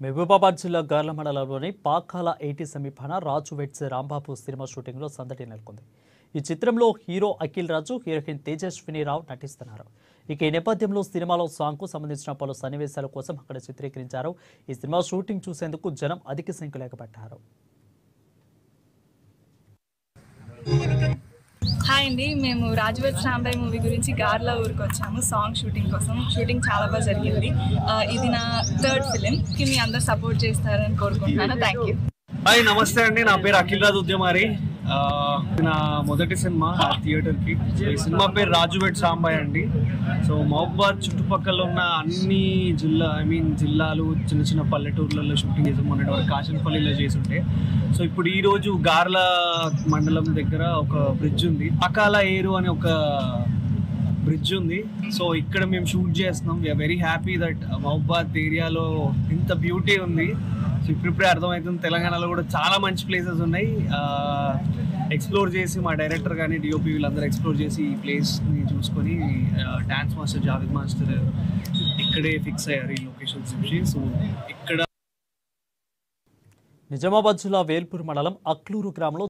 మహబూబాబాద్ జిల్లా గార్ల మండలంలోని పాకాల 80 సమీపాన రాజు వెట్స్ రాంబాబు సినిమా షూటింగ్లో సందడి నెలకొంది. ఈ చిత్రంలో హీరో అఖిల్ రాజు, హీరోయిన్ తేజస్విని రావు నటిస్తున్నారు. ఇక ఈ నేపథ్యంలో సినిమాలో సాంగ్కు సంబంధించిన పలు సన్నివేశాల కోసం అక్కడ చిత్రీకరించారు. ఈ సినిమా షూటింగ్ చూసేందుకు జనం అధిక సంఖ్యలో ఎగబడ్డారు. హాయ్ అండి, మేము రాజువెట్స్ రాంబాయ్ మూవీ గురించి గార్లా ఊరికి వచ్చాము సాంగ్ షూటింగ్ కోసం. షూటింగ్ చాలా బాగా జరిగింది. ఇది నా 3rd ఫిలిం. మీ అందరు సపోర్ట్ చేస్తారని కోరుకుంటున్నాను. Thank you. హాయ్, నమస్తే అండి. నా పేరు అఖిల్ రాజు ఉద్యమారి. నా మొదటి సినిమా థియేటర్కి. ఈ సినిమా పేరు రాజు వెట్స్ రాంబాయ్ అండి. సో మహబూబాబాద్ చుట్టుపక్కల ఉన్న అన్ని జిల్లాలు, చిన్న చిన్న పల్లెటూర్లలో షూటింగ్ చేసాం. మొన్నటి వరకు కాశన్పల్లిలో చేస్తుంటే, సో ఇప్పుడు ఈరోజు గార్ల మండలం దగ్గర ఒక బ్రిడ్జ్ ఉంది, అకాల ఏరు అనే ఒక బ్రిడ్జ్ ఉంది. సో ఇక్కడ మేము షూట్ చేస్తున్నాం. We are very happy that Mahabubabad ఏరియాలో ఇంత బ్యూటీ ఉంది. సో ఇప్పుడిప్పుడే అర్థమవుతుంది, తెలంగాణలో కూడా చాలా మంచి ప్లేసెస్ ఉన్నాయి. ఎక్స్ప్లోర్ చేసి మా డైరెక్టర్ కానీ డిఓపి వీళ్ళందరూ ఎక్స్ప్లోర్ చేసి ఈ ప్లేస్ని చూసుకొని డాన్స్ మాస్టర్ జావేద్ మాస్టర్ ఇక్కడే ఫిక్స్ అయ్యారు ఈ లొకేషన్స్ నుంచి. సో ఇక్కడ నిజామాబాద్ జిల్లా వేల్పూర్ మండలం అక్లూరు గ్రామంలో